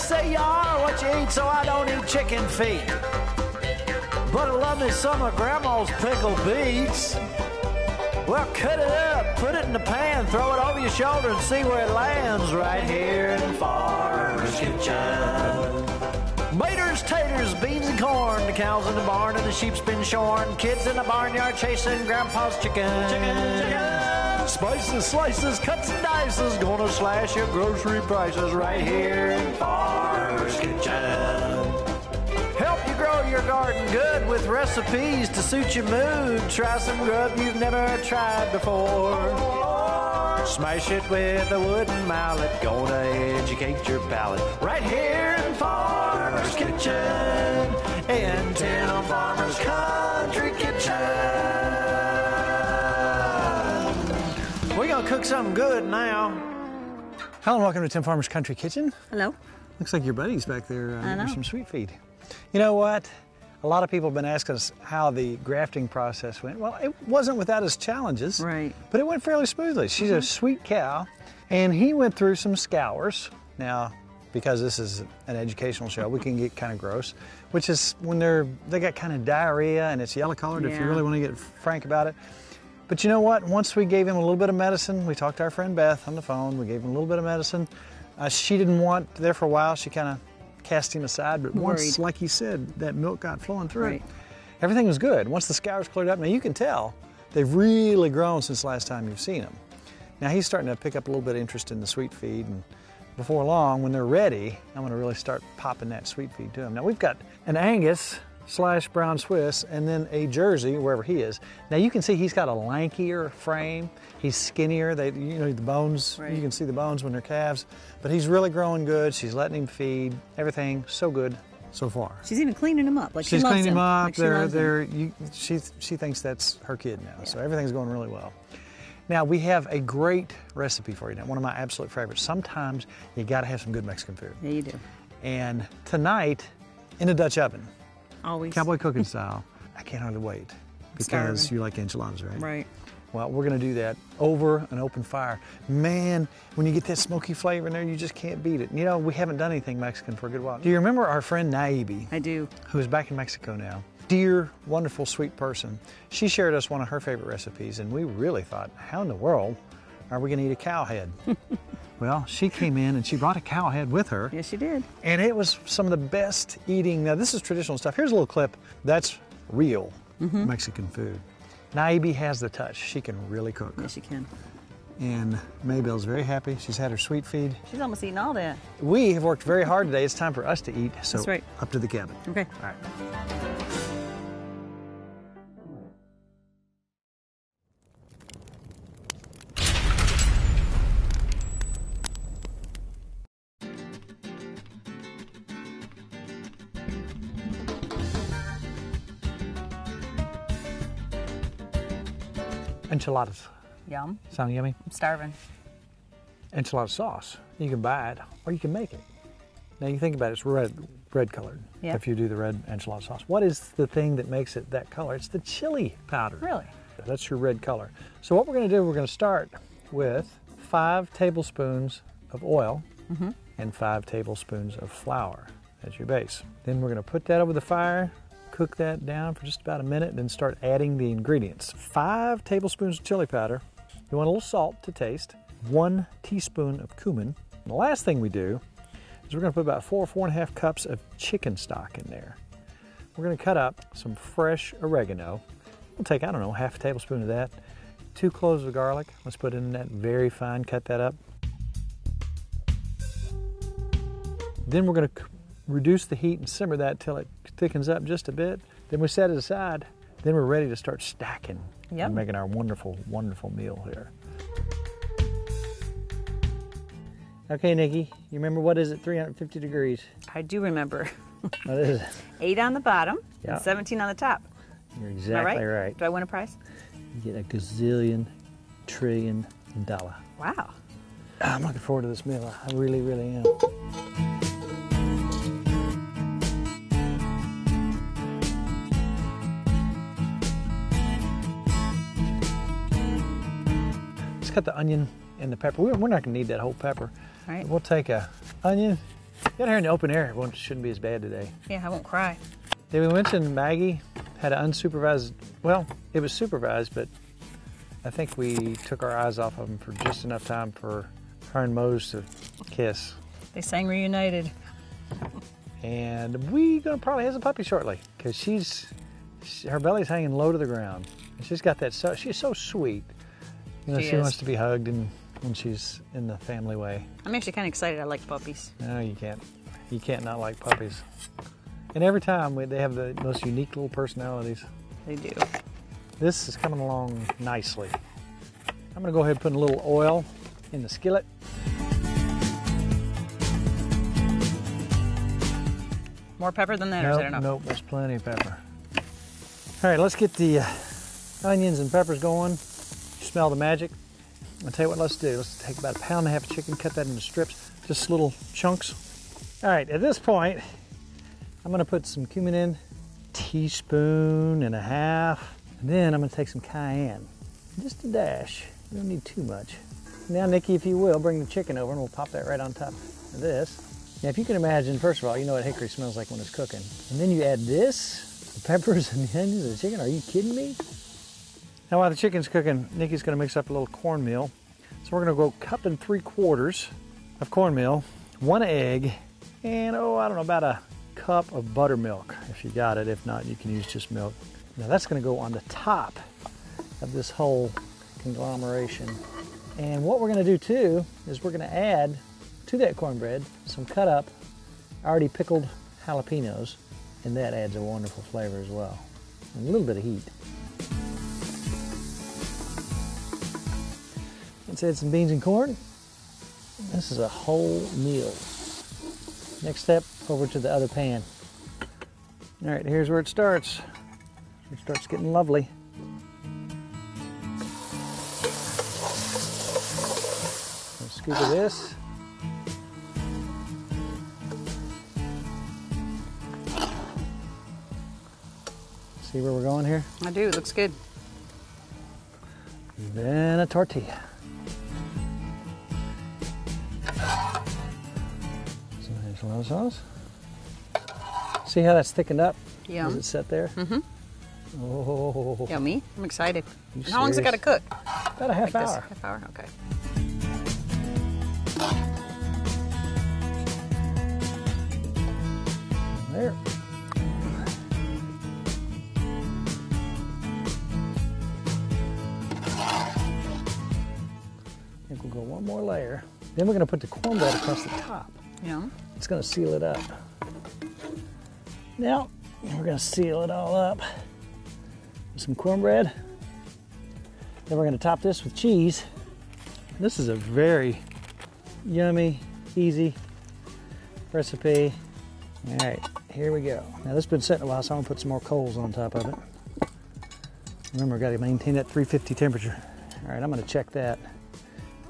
say you are what you eat, so I don't eat chicken feet. But I love me some of Grandma's pickled beets. Well, cut it up, put it in the pan, throw it over your shoulder and see where it lands right here in Farmer's Kitchen. Maters, taters, beans and corn, the cows in the barn and the sheep's been shorn, kids in the barnyard chasing Grandpa's chicken. Chicken. Spices, slices, cuts and dices, gonna slash your grocery prices right here in Farmer's Kitchen. Help you grow your garden good with recipes to suit your mood. Try some grub you've never tried before. Smash it with a wooden mallet. Gonna educate your palate. Right here in Farmer's Kitchen. In 10 on Farmer's Country Kitchen. We're gonna cook something good now. Hello and welcome to Tim Farmer's Country Kitchen. Hello. Looks like your buddy's back there I know. with some sweet feed. You know what? A lot of people have been asking us how the grafting process went. Well, it wasn't without its challenges, Right. but it went fairly smoothly. She's a sweet cow, and he went through some scours. Now, because this is an educational show, we can get kind of gross, which is when they got kind of diarrhea and it's yellow colored, if you really want to get frank about it. But you know what? Once we gave him a little bit of medicine, we talked to our friend Beth on the phone, we gave him a little bit of medicine. She didn't want there for a while. She kind of cast him aside, but once, like he said, that milk got flowing through it, everything was good. Once the scours cleared up, now you can tell they've really grown since the last time you've seen them. Now he's starting to pick up a little bit of interest in the sweet feed, and before long, when they're ready, I'm going to really start popping that sweet feed to them. Now we've got an Angus / brown Swiss, and then a Jersey, wherever he is. Now you can see he's got a lankier frame. He's skinnier. The bones, you can see the bones when they're calves, but he's really growing good. She's letting him feed. Everything so good so far. She's even cleaning him up. Like she's cleaning him up. Like she thinks that's her kid now, so everything's going really well. Now we have a great recipe for you now, one of my absolute favorites. Sometimes you got to have some good Mexican food. Yeah, you do. And tonight, in a Dutch oven. Always. Cowboy cooking style. I can't hardly wait because you like enchiladas, right? Right. Well, we're going to do that over an open fire. Man, when you get that smoky flavor in there, you just can't beat it. You know, we haven't done anything Mexican for a good while. Do you remember our friend Naibi? I do. Who is back in Mexico now. Dear, wonderful, sweet person. She shared us one of her favorite recipes, and we really thought, how in the world are we going to eat a cow head? Well, she came in and she brought a cow head with her. Yes, she did. And it was some of the best eating. Now, this is traditional stuff. Here's a little clip. That's real Mexican food. Naibi has the touch. She can really cook. Yes, she can. And Maybelle's very happy. She's had her sweet feed. She's almost eaten all that. We have worked very hard today. It's time for us to eat. So that's right. Up to the cabin. Okay. All right. Enchiladas. Yum. Sound yummy? I'm starving. Enchilada sauce. You can buy it or you can make it. Now you think about it, it's red colored. Yeah. If you do the red enchilada sauce. What is the thing that makes it that color? It's the chili powder. Really? That's your red color. So what we're going to do, we're going to start with 5 tablespoons of oil and 5 tablespoons of flour as your base. Then we're going to put that over the fire, cook that down for just about a minute, and then start adding the ingredients. 5 tablespoons of chili powder. You want a little salt to taste. 1 teaspoon of cumin. And the last thing we do is we're going to put about 4.5 cups of chicken stock in there. We're going to cut up some fresh oregano. We'll take, I don't know, half a tablespoon of that. 2 cloves of garlic. Let's put in that very fine, cut that up. Then we're going to reduce the heat and simmer that till it thickens up just a bit. Then we set it aside. Then we're ready to start stacking and making our wonderful, wonderful meal here. Okay, Nikki, you remember what is it, 350 degrees? I do remember. What is it? 8 on the bottom and 17 on the top. You're exactly right. Do I win a prize? You get a gazillion, trillion dollar. Wow. I'm looking forward to this meal. I really, really am. Let's cut the onion and the pepper. We're not going to need that whole pepper. Right. We'll take a onion Out here in the open air, it shouldn't be as bad today. Yeah, I won't cry. Did we mention Maggie had an unsupervised, well, it was supervised, but I think we took our eyes off of them for just enough time for her and Mose to kiss. They sang Reunited. And we're gonna probably have a puppy shortly because her belly's hanging low to the ground. And she's got that, she's so sweet. You know, she wants to be hugged and when she's in the family way. I'm actually kind of excited. I like puppies. No, you can't. You can't not like puppies. And every time they have the most unique little personalities. They do. This is coming along nicely. I'm gonna go ahead and put a little oil in the skillet. More pepper than that, or is that enough? Nope, there's plenty of pepper. All right, let's get the onions and peppers going. Smell the magic. I'll tell you what, let's do. Let's take about 1.5 pounds of chicken, cut that into strips, just little chunks. All right, at this point, I'm gonna put some cumin in, 1.5 teaspoons, and then I'm gonna take some cayenne, just a dash. You don't need too much. Now, Nikki, if you will, bring the chicken over and we'll pop that right on top of this. Now, if you can imagine, first of all, you know what hickory smells like when it's cooking. And then you add this, the peppers and the onions and the chicken. Are you kidding me? Now, while the chicken's cooking, Nikki's gonna mix up a little cornmeal. So we're gonna go 1 3/4 cups of cornmeal, 1 egg, and I don't know, about 1 cup of buttermilk, if you got it. If not, you can use just milk. Now that's gonna go on the top of this whole conglomeration. And what we're gonna do too, is we're gonna add to that cornbread some cut up, already pickled jalapenos, and that adds a wonderful flavor as well. And a little bit of heat. Let's add some beans and corn. This is a whole meal. Next step, over to the other pan. All right, here's where it starts. It starts getting lovely. A scoop of this. See where we're going here? I do, it looks good. Then a tortilla. Some enchilada sauce. See how that's thickened up? Yum. As it's set there? Mm-hmm. Oh. Yummy. I'm excited. You How long's it got to cook? About a half Like this? hour. Half hour, okay. There. I think we'll go one more layer. Then we're going to put the cornbread across the top. Yeah. It's going to seal it up. Now, we're going to seal it all up with some cornbread. Then we're going to top this with cheese. This is a very yummy, easy recipe. All right, here we go. Now, this has been sitting a while, so I'm going to put some more coals on top of it. Remember, I've got to maintain that 350 temperature. All right, I'm going to check that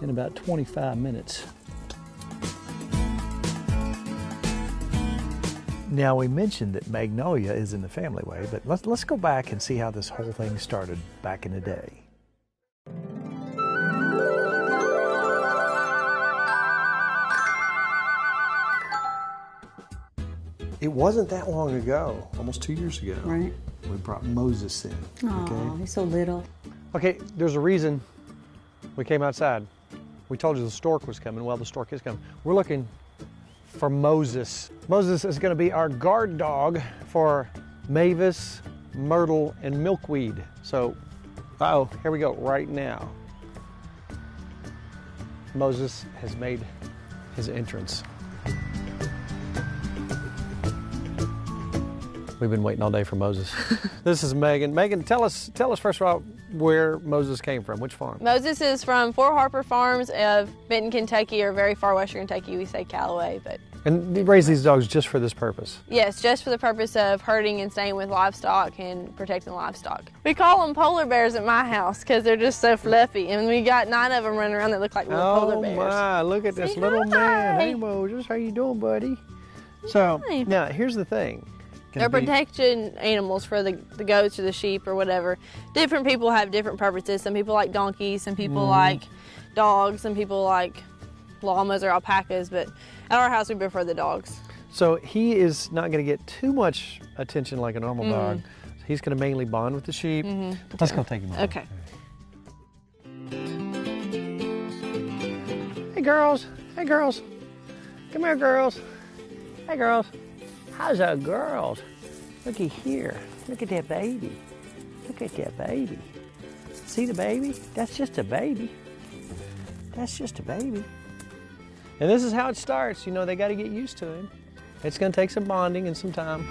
in about 25 minutes. Now, we mentioned that Magnolia is in the family way, but let's go back and see how this whole thing started back in the day. It wasn't that long ago, almost 2 years ago. Right. We brought Moses in. Oh, he's so little. Okay, there's a reason we came outside. We told you the stork was coming. Well, the stork is coming. We're looking for Moses. Moses is going to be our guard dog for Mavis, Myrtle, and Milkweed. So, here we go right now. Moses has made his entrance. We've been waiting all day for Moses. This is Megan. Megan, tell us first of all where Moses came from. Which farm? Moses is from 4 Harper farms of Benton, Kentucky, or very far western Kentucky. We say Callaway, but. And you raise these dogs just for this purpose? Yes, just for the purpose of herding and staying with livestock and protecting livestock. We call them polar bears at my house because they're just so fluffy, and we got 9 of them running around that look like little polar bears. Oh my! Look at this little man. Hey Moses, how you doing, buddy? So Hi. now here's the thing. They're protection animals for the goats or the sheep or whatever. Different people have different purposes. Some people like donkeys, some people like dogs, some people like llamas or alpacas, but at our house we prefer the dogs. So he is not going to get too much attention like a normal dog. He's going to mainly bond with the sheep. Let's go take him out. Okay. Hey girls, hey girls. Come here, girls. Hey girls. How's that, girls? Looky here. Look at that baby. Look at that baby. See the baby? That's just a baby. That's just a baby. And this is how it starts. You know, they got to get used to him. It's going to take some bonding and some time.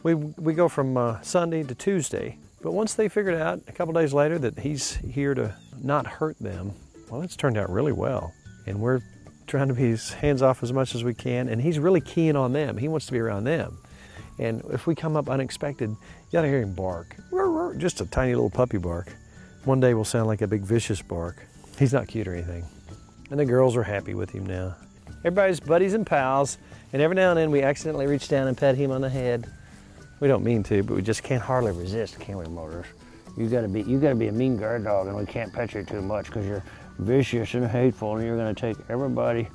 We go from Sunday to Tuesday, but once they figured out a couple days later that he's here to not hurt them, well, it's turned out really well. And we're trying to be as hands-off as much as we can, and he's really keen on them. He wants to be around them. And if we come up unexpected, you ought to hear him bark. Just a tiny little puppy bark. One day will sound like a big vicious bark. He's not cute or anything. And the girls are happy with him now. Everybody's buddies and pals, and every now and then we accidentally reach down and pet him on the head. We don't mean to, but we just can't hardly resist, can we, Motors? You gotta be a mean guard dog, and we can't pet you too much because you're vicious and hateful, and you're gonna take everybody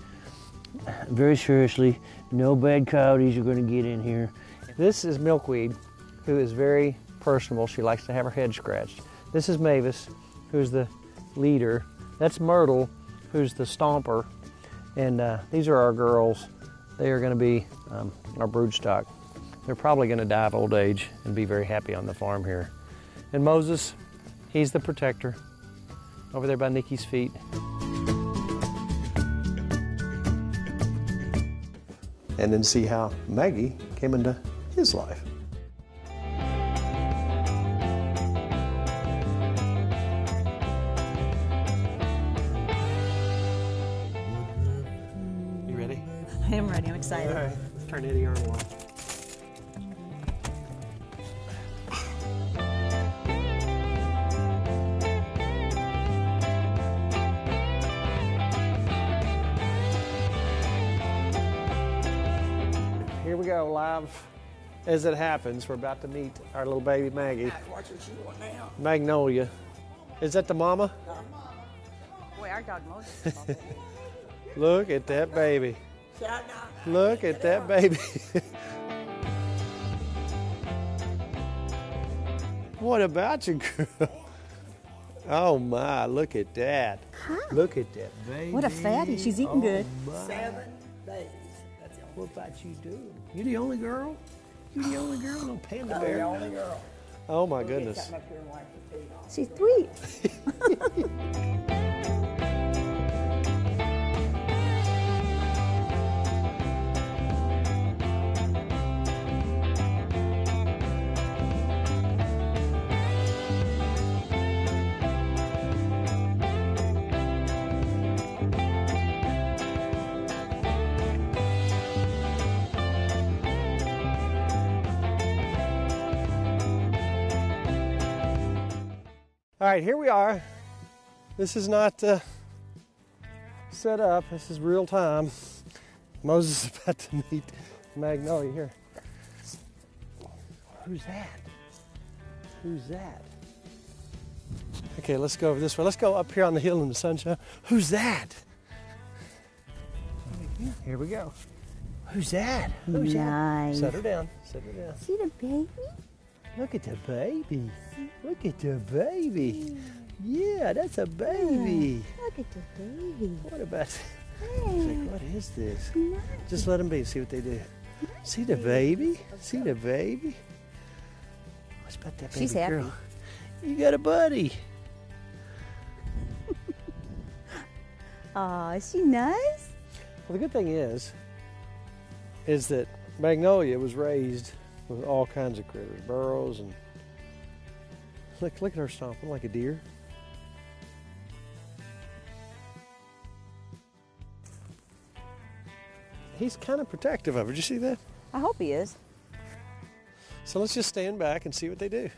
very seriously. No bad coyotes are gonna get in here. This is Milkweed, who is very personable. She likes to have her head scratched. This is Mavis, who's the leader. That's Myrtle, who's the stomper. And these are our girls. They are gonna be our brood stock. They're probably gonna die of old age and be very happy on the farm here. And Moses, he's the protector, over there by Nikki's feet. And then see how Maggie came into his life. You ready? I am ready. I'm excited. All right, turn Eddie Arnold on. Here we go, live as it happens. We're about to meet our little baby Maggie. Watch what you want now. Magnolia. Is that the mama? Boy, our dog Moses. Look at that baby. Shout out. Look at that baby. What about you, girl? Oh my, look at that. Look at that baby. What a fatty. She's eating good. My. 7 days. That's the What about you doing? You the only girl? You the only girl? No panda only, bear. only girl. Oh my Get goodness. something up here and wipe your feet off. She's sweet. All right, here we are. This is not set up. This is real time. Moses is about to meet Magnolia here. Who's that? Who's that? Okay, let's go over this way. Let's go up here on the hill in the sunshine. Who's that? Here we go. Who's that? Who's Nice. that? Set her down. Set her down. See the baby? Look at the baby. Look at the baby. Yeah, that's a baby. Look at the baby. What about... Hey. What is this? Just let them be and see what they do. See the baby? See the baby? What's about that baby She's happy. girl? You got a buddy. Aw, is she nice? Well, the good thing is that Magnolia was raised with all kinds of critters, burrows, and look at her stomping like a deer. He's kind of protective of her. Did you see that? I hope he is. So let's just stand back and see what they do.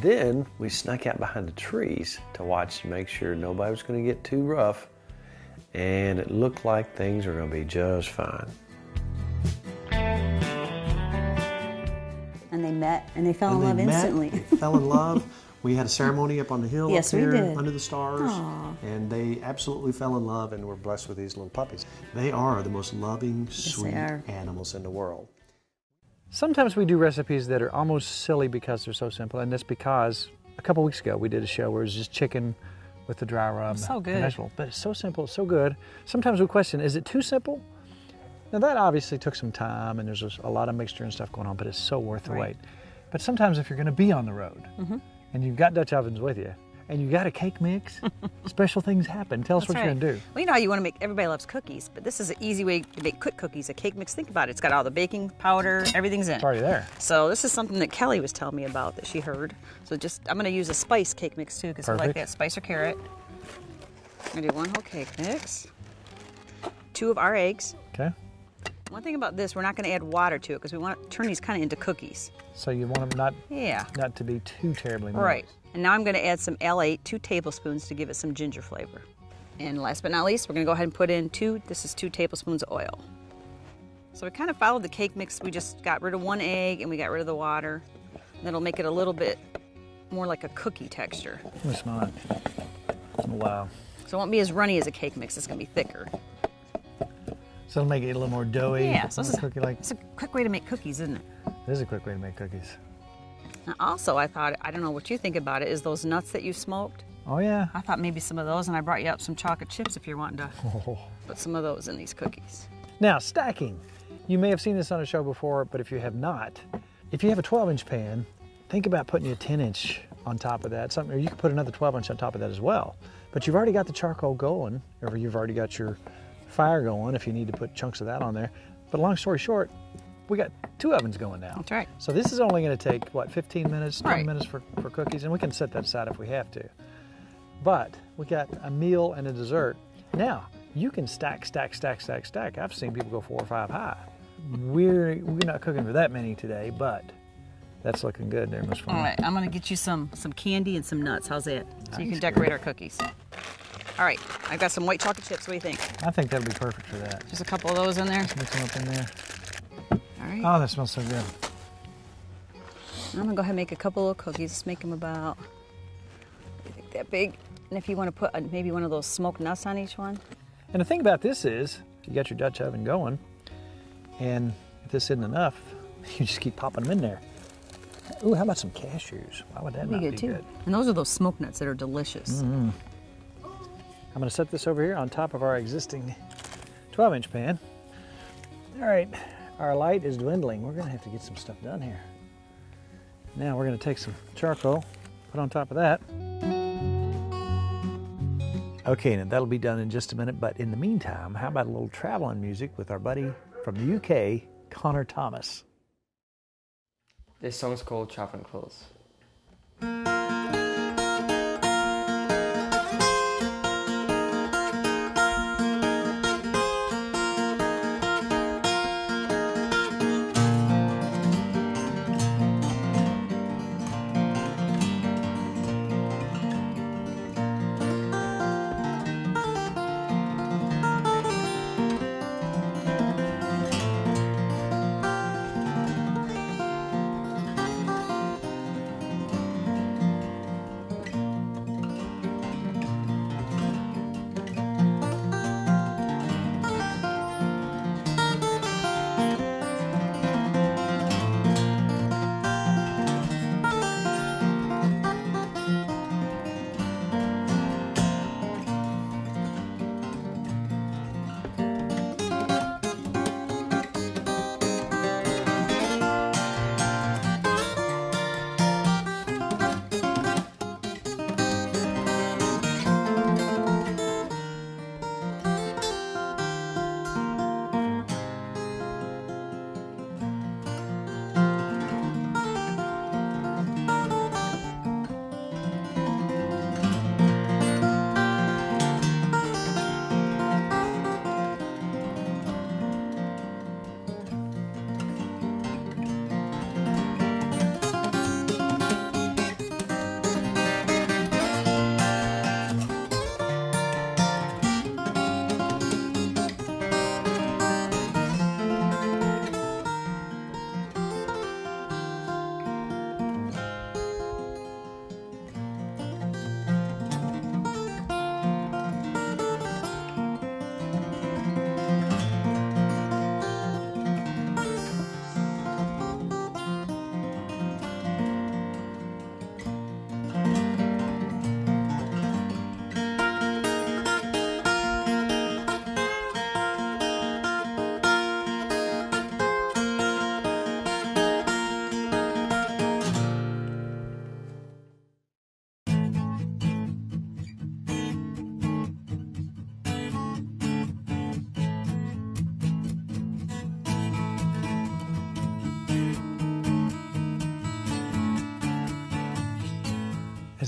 then we snuck out behind the trees to watch to make sure nobody was going to get too rough. And it looked like things were going to be just fine. And they met and they fell in love They met, instantly. they fell in love. We had a ceremony up on the hill Yes, up we here did. under the stars. Aw. And they absolutely fell in love and were blessed with these little puppies. They are the most loving, sweet are. animals in the world. Sometimes we do recipes that are almost silly because they're so simple, and that's because a couple weeks ago we did a show where it was just chicken with the dry rub. So good. and vegetable. But it's so simple, so good. Sometimes we question, is it too simple? Now that obviously took some time and there's a lot of mixture and stuff going on, but it's so worth the wait. But sometimes if you're going to be on the road and you've got Dutch ovens with you and you got a cake mix, special things happen. Tell us what you're going to do. Well, you know how you want to make, everybody loves cookies, but this is an easy way to make quick cookies, a cake mix. Think about it. It's got all the baking powder, everything's in It's it. already there. So this is something that Kelly was telling me about that she heard. So I'm going to use a spice cake mix too because I like Perfect. that spice or carrot. I'm going to do 1 whole cake mix, 2 of our eggs. Okay. One thing about this, we're not going to add water to it because we want to turn these kind of into cookies. So you want them Yeah. not to be too terribly moist. Right. And now I'm going to add some L8, 2 tablespoons to give it some ginger flavor. And last but not least, we're going to go ahead and put in 2 tablespoons of oil. So we kind of followed the cake mix. We just got rid of 1 egg and we got rid of the water. And that'll make it a little bit more like a cookie texture. Let me smell it. Oh, wow. So it won't be as runny as a cake mix. It's going to be thicker. So it'll make it a little more doughy. Yeah, so this is, cookie-like. it's a quick way to make cookies, isn't it? This is a quick way to make cookies. Now also, I thought, I don't know what you think about it, is those nuts that you smoked. Oh, yeah. I thought maybe some of those, and I brought you up some chocolate chips if you're wanting to Oh. put some of those in these cookies. Now, stacking. You may have seen this on a show before, but if you have not, if you have a 12-inch pan, think about putting a 10-inch on top of that. Or you could put another 12-inch on top of that as well. But you've already got the charcoal going, or you've already got your fire going if you need to put chunks of that on there. But long story short, we got 2 ovens going now. That's right. So this is only going to take, what, 15 minutes, 20 Right. minutes for cookies, and we can set that aside if we have to. But we got a meal and a dessert. Now, you can stack. I've seen people go 4 or 5 high. We're not cooking for that many today, but that's looking good there, Miss Fun. All right, I'm gonna get you some candy and some nuts. How's that? So you can decorate our cookies. All right, I've got some white chocolate chips. What do you think? I think that'll be perfect for that. Just a couple of those in there. Mix them up in there. All right. Oh, that smells so good. I'm gonna go ahead and make a couple of cookies. Just make them about, I think that big. And if you want to put maybe one of those smoked nuts on each one. And the thing about this is, you got your Dutch oven going, and if this isn't enough, you just keep popping them in there. Ooh, how about some cashews? Why would that not be good? And those are those smoked nuts that are delicious. I'm going to set this over here on top of our existing 12-inch pan. All right, our light is dwindling. We're going to have to get some stuff done here. Now we're going to take some charcoal, put on top of that. Okay, now that'll be done in just a minute, but in the meantime, how about a little traveling music with our buddy from the UK, Connor Thomas. This song's called Traveling Clothes.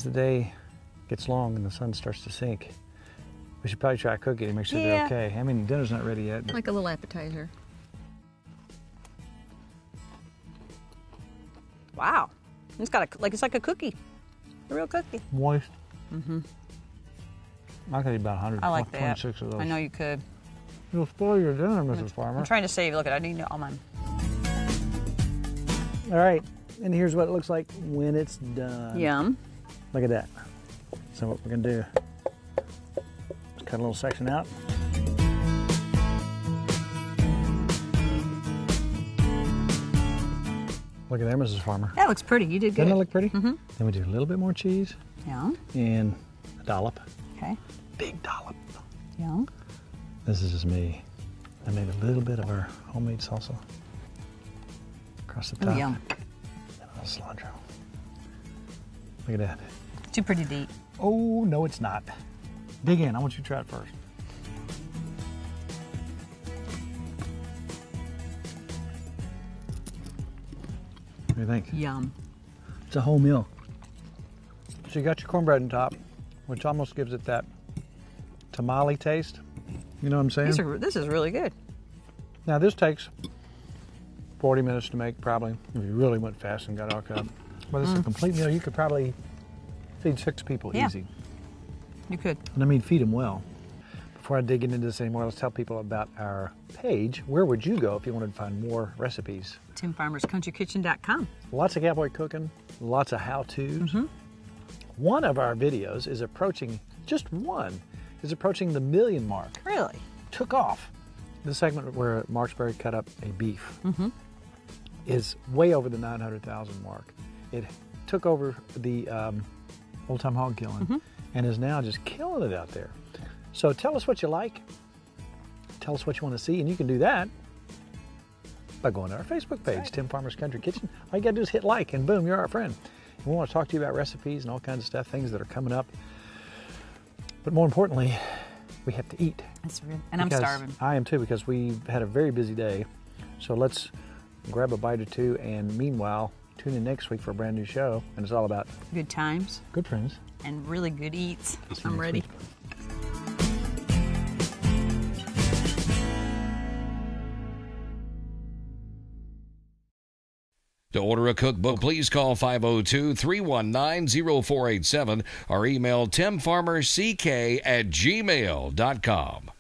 the day gets long and the sun starts to sink, we should probably try cooking and make sure they're okay. I mean, dinner's not ready yet. Like a little appetizer. Wow. It's like a cookie. A real cookie. Moist. I could eat about 100, I like that. 26 of those. I know you could. You'll spoil your dinner, Mrs. Farmer. I'm trying to save. Look, I need all mine. All right, and here's what it looks like when it's done. Yum. Look at that. So what we're gonna do is cut a little section out. Look at there, Mrs. Farmer. That looks pretty. You did good. Doesn't it look pretty? Mm-hmm. Then we do a little bit more cheese. Yum. And a dollop. Okay. Big dollop. Yum. This is just me. I made a little bit of our homemade salsa across the top. Oh, yum. And a little cilantro. Look at that. Too pretty to eat. Oh, no, it's not. Dig in. I want you to try it first. What do you think? Yum. It's a whole meal. So you got your cornbread on top, which almost gives it that tamale taste. You know what I'm saying? This is really good. Now this takes 40 minutes to make, probably, if you really went fast and got all cut. But it's a complete meal. You could probably feed 6 people easy. You could. And I mean, feed them well. Before I dig into this anymore, let's tell people about our page. Where would you go if you wanted to find more recipes? TimFarmersCountryKitchen.com. Lots of cowboy cooking, lots of how-tos. One of our videos is approaching, just one, is approaching the 1 million mark. Really? Took off. The segment where Marksbury cut up a beef is way over the 900,000 mark. It took over the Old Time Hog Killing and is now just killing it out there. So tell us what you like. Tell us what you want to see, and you can do that by going to our Facebook page, Tim Farmer's Country Kitchen. All you got to do is hit like, and boom, you're our friend. We want to talk to you about recipes and all kinds of stuff, things that are coming up. But more importantly, we have to eat. That's real. And I'm starving. I am too, because we've had a very busy day. So let's grab a bite or two, and meanwhile, tune in next week for a brand new show. And it's all about good times, good friends, and really good eats. I'm ready. To order a cookbook, please call 502-319-0487 or email timfarmerck@gmail.com.